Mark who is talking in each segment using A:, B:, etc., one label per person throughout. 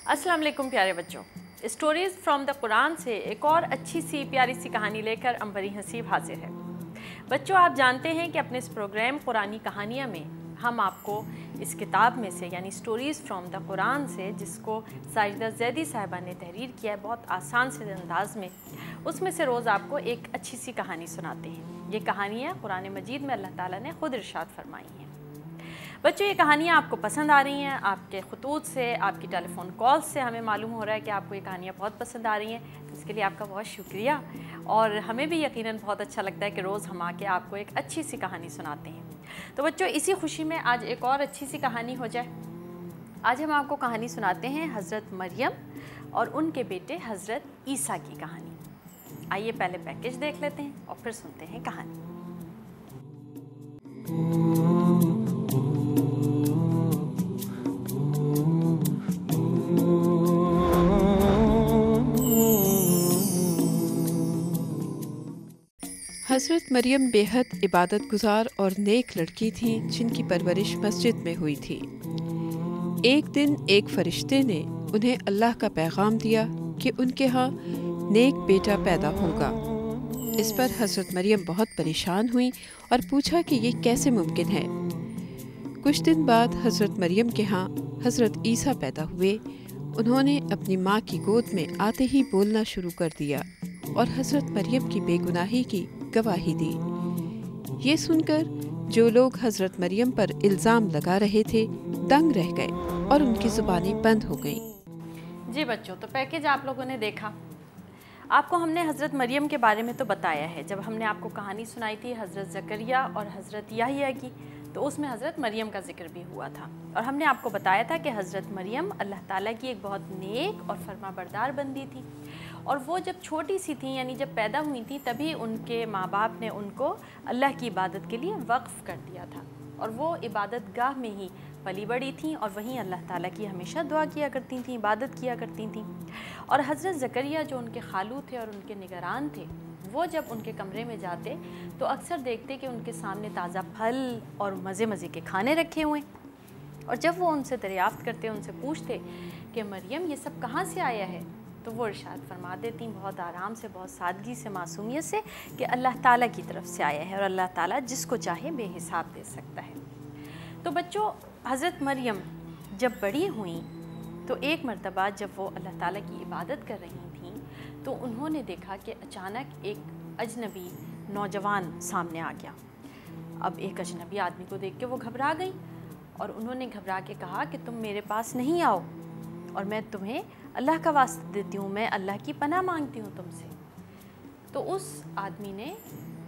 A: अस्सलाम वालेकुम प्यारे बच्चों, स्टोरीज़ फ्रॉम द कुरान से एक और अच्छी सी प्यारी सी कहानी लेकर अंबरी हसीब हाजिर है। बच्चों, आप जानते हैं कि अपने इस प्रोग्राम कुरानी कहानियाँ में हम आपको इस किताब में से यानी स्टोरीज़ फ्रॉम द कुरान से, जिसको साजिदा ज़ैदी साहिबा ने तहरीर किया है बहुत आसान से अंदाज़ में, उसमें से रोज़ आपको एक अच्छी सी कहानी सुनाते हैं। ये कहानियाँ कुरान मजीद में अल्लाह ताला ने ख़ुद इरशाद फरमाई हैं। बच्चों, ये कहानियाँ आपको पसंद आ रही हैं। आपके ख़ुतूत से, आपकी टेलीफोन कॉल्स से हमें मालूम हो रहा है कि आपको ये कहानियाँ बहुत पसंद आ रही हैं, तो इसके लिए आपका बहुत शुक्रिया। और हमें भी यकीनन बहुत अच्छा लगता है कि रोज़ हम आके आपको एक अच्छी सी कहानी सुनाते हैं। तो बच्चों, इसी खुशी में आज एक और अच्छी सी कहानी हो जाए। आज हम आपको कहानी सुनाते हैं हज़रत मरियम और उनके बेटे हज़रत ईसा की कहानी। आइए पहले पैकेज देख लेते हैं और फिर सुनते हैं कहानी।
B: हज़रत मरियम बेहद इबादत गुजार और नेक लड़की थी जिनकी परवरिश मस्जिद में हुई थी। एक दिन एक फरिश्ते ने उन्हें अल्लाह का पैगाम दिया कि उनके यहाँ नेक बेटा पैदा होगा। इस पर हज़रत मरियम बहुत परेशान हुई और पूछा कि ये कैसे मुमकिन है। कुछ दिन बाद हज़रत मरियम के यहाँ हज़रत ईसा पैदा हुए। उन्होंने अपनी माँ की गोद में आते ही बोलना शुरू कर दिया और हज़रत मरियम की बेगुनाही की गवाही दी। ये सुनकर जो लोग हज़रत मरियम पर इल्ज़ाम लगा रहे थे दंग रह गए और उनकी ज़ुबानें बंद हो गईं।
A: जी बच्चों, तो पैकेज आप लोगों ने देखा। आपको हमने हज़रत मरियम के बारे में तो बताया है। जब हमने आपको कहानी सुनाई थी हज़रत ज़करिया और हज़रत याहिया की, तो उसमें हज़रत मरियम का जिक्र भी हुआ था। और हमने आपको बताया था कि हज़रत मरियम अल्लाह ताला की एक बहुत नेक और फरमाबरदार बंदी थी। और वो जब छोटी सी थी, यानी जब पैदा हुई थी, तभी उनके माँ बाप ने उनको अल्लाह की इबादत के लिए वक्फ़ कर दिया था। और वो इबादत गाह में ही पली बड़ी थी और वहीं अल्लाह ताला की हमेशा दुआ किया करती थी, इबादत किया करती थी। और हज़रत ज़करिया जो उनके खालू थे और उनके निगरान थे, वो जब उनके कमरे में जाते तो अक्सर देखते कि उनके सामने ताज़ा फल और मज़े मज़े के खाने रखे हुए। और जब वो उनसे दरियाफ़्त करते, उनसे पूछते कि मरियम ये सब कहाँ से आया है, तो वो इरशाद फरमा देती बहुत आराम से, बहुत सादगी से, मासूमियत से कि अल्लाह ताला की तरफ से आया है और अल्लाह ताला जिसको चाहे बेहिसाब दे सकता है। तो बच्चों, हज़रत मरियम जब बड़ी हुई तो एक मर्तबा जब वो अल्लाह ताला की इबादत कर रही थी तो उन्होंने देखा कि अचानक एक अजनबी नौजवान सामने आ गया। अब एक अजनबी आदमी को देख के वो घबरा गई और उन्होंने घबरा के कहा कि तुम मेरे पास नहीं आओ और मैं तुम्हें अल्लाह का वास्ता देती हूँ, मैं अल्लाह की पनाह मांगती हूँ तुमसे। तो उस आदमी ने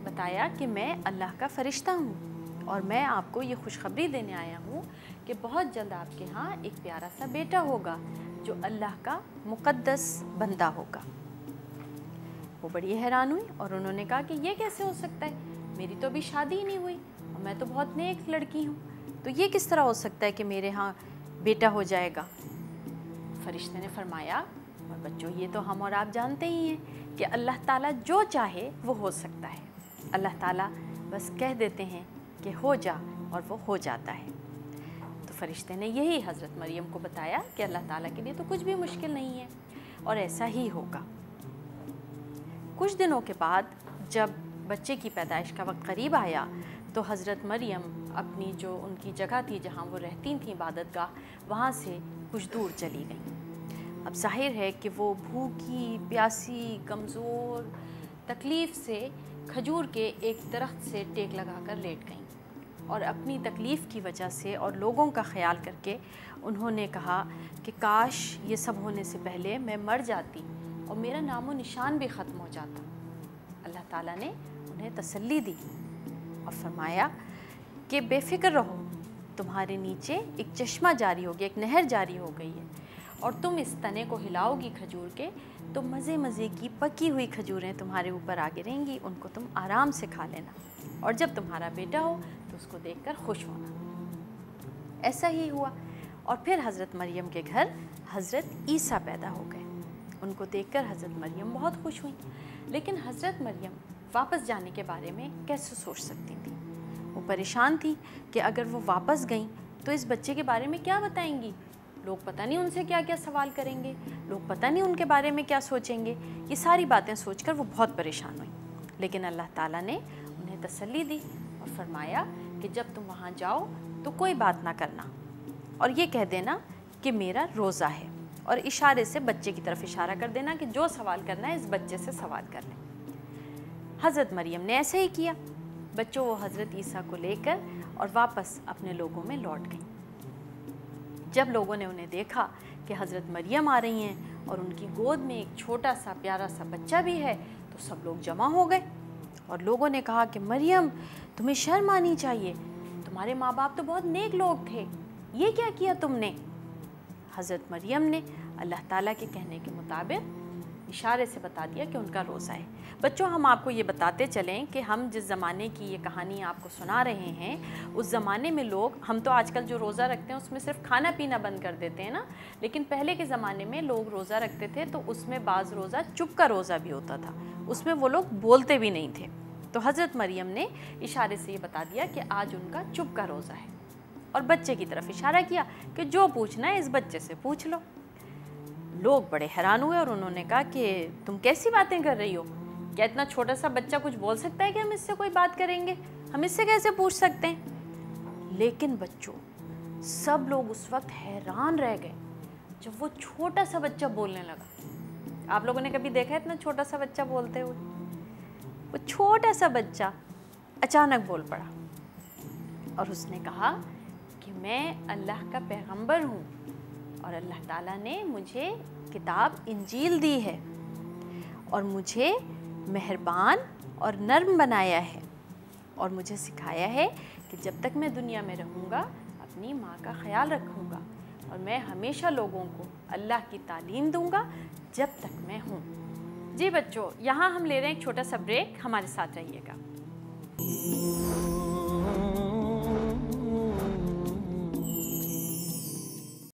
A: बताया कि मैं अल्लाह का फ़रिश्ता हूँ और मैं आपको ये खुशखबरी देने आया हूँ कि बहुत जल्द आपके यहाँ एक प्यारा सा बेटा होगा जो अल्लाह का मुक़द्दस बंदा होगा। वो बड़ी हैरान हुई और उन्होंने कहा कि ये कैसे हो सकता है, मेरी तो अभी शादी ही नहीं हुई और मैं तो बहुत नेक लड़की हूँ, तो ये किस तरह हो सकता है कि मेरे यहाँ बेटा हो जाएगा। फरिश्ते ने फरमाया, और बच्चों ये तो हम और आप जानते ही हैं कि अल्लाह ताला जो चाहे वो हो सकता है। अल्लाह ताला बस कह देते हैं कि हो जा और वो हो जाता है। तो फरिश्ते ने यही हज़रत मरियम को बताया कि अल्लाह ताला के लिए तो कुछ भी मुश्किल नहीं है और ऐसा ही होगा। कुछ दिनों के बाद जब बच्चे की पैदाइश का वक्त करीब आया तो हज़रत मरियम अपनी जो उनकी जगह थी जहाँ वो रहती थी इबादतगाह, वहाँ से कुछ दूर चली गई। अब ज़ाहिर है कि वो भूखी प्यासी कमज़ोर तकलीफ़ से खजूर के एक दरख्त से टेक लगा कर लेट गईं और अपनी तकलीफ़ की वजह से और लोगों का ख्याल करके उन्होंने कहा कि काश ये सब होने से पहले मैं मर जाती और मेरा नामो निशान भी ख़त्म हो जाता। अल्लाह ताला ने उन्हें तसल्ली दी और फरमाया कि बेफ़िक्र रहो, तुम्हारे नीचे एक चश्मा जारी हो गया, एक नहर जारी हो गई है और तुम इस तने को हिलाओगी खजूर के तो मज़े मज़े की पकी हुई खजूरें तुम्हारे ऊपर आ गिरेंगी, उनको तुम आराम से खा लेना और जब तुम्हारा बेटा हो तो उसको देखकर खुश होना। ऐसा ही हुआ और फिर हज़रत मरियम के घर हज़रत ईसा पैदा हो गए। उनको देखकर हज़रत मरियम बहुत खुश हुई, लेकिन हज़रत मरियम वापस जाने के बारे में कैसे सोच सकती थी। वो परेशान थी कि अगर वो वापस गईं तो इस बच्चे के बारे में क्या बताएंगी, लोग पता नहीं उनसे क्या क्या सवाल करेंगे, लोग पता नहीं उनके बारे में क्या सोचेंगे। ये सारी बातें सोचकर वो बहुत परेशान हुई। लेकिन अल्लाह ताला ने उन्हें तसल्ली दी और फरमाया कि जब तुम वहाँ जाओ तो कोई बात ना करना और ये कह देना कि मेरा रोज़ा है, और इशारे से बच्चे की तरफ इशारा कर देना कि जो सवाल करना है इस बच्चे से सवाल कर लें। हज़रत मरियम ने ऐसे ही किया। बच्चों, वो हज़रत ईसा को लेकर और वापस अपने लोगों में लौट गईं। जब लोगों ने उन्हें देखा कि हज़रत मरियम आ रही हैं और उनकी गोद में एक छोटा सा प्यारा सा बच्चा भी है, तो सब लोग जमा हो गए और लोगों ने कहा कि मरियम, तुम्हें शर्म आनी चाहिए, तुम्हारे माँ बाप तो बहुत नेक लोग थे, ये क्या किया तुमने। हज़रत मरियम ने अल्लाह ताला के कहने के मुताबिक इशारे से बता दिया कि उनका रोज़ा है। बच्चों, हम आपको ये बताते चलें कि हम जिस ज़माने की ये कहानी आपको सुना रहे हैं, उस ज़माने में लोग, हम तो आजकल जो रोज़ा रखते हैं उसमें सिर्फ खाना पीना बंद कर देते हैं ना, लेकिन पहले के ज़माने में लोग रोज़ा रखते थे तो उसमें बाज़ रोज़ा चुप का रोज़ा भी होता था, उसमें वो लोग बोलते भी नहीं थे। तो हज़रत मरियम ने इशारे से ये बता दिया कि आज उनका चुप का रोज़ा है और बच्चे की तरफ इशारा किया कि जो पूछना है इस बच्चे से पूछ लो। लोग बड़े हैरान हुए और उन्होंने कहा कि तुम कैसी बातें कर रही हो, क्या इतना छोटा सा बच्चा कुछ बोल सकता है कि हम इससे कोई बात करेंगे, हम इससे कैसे पूछ सकते हैं। लेकिन बच्चों, सब लोग उस वक्त हैरान रह गए जब वो छोटा सा बच्चा बोलने लगा। आप लोगों ने कभी देखा है इतना छोटा सा बच्चा बोलते हुए? वो छोटा सा बच्चा अचानक बोल पड़ा और उसने कहा कि मैं अल्लाह का पैगंबर हूँ और अल्लाह ताला ने मुझे किताब इंजील दी है और मुझे मेहरबान और नर्म बनाया है और मुझे सिखाया है कि जब तक मैं दुनिया में रहूँगा अपनी माँ का ख्याल रखूँगा और मैं हमेशा लोगों को अल्लाह की तालीम दूँगा जब तक मैं हूँ। जी बच्चों, यहाँ हम ले रहे हैं एक छोटा सा ब्रेक, हमारे साथ रहिएगा।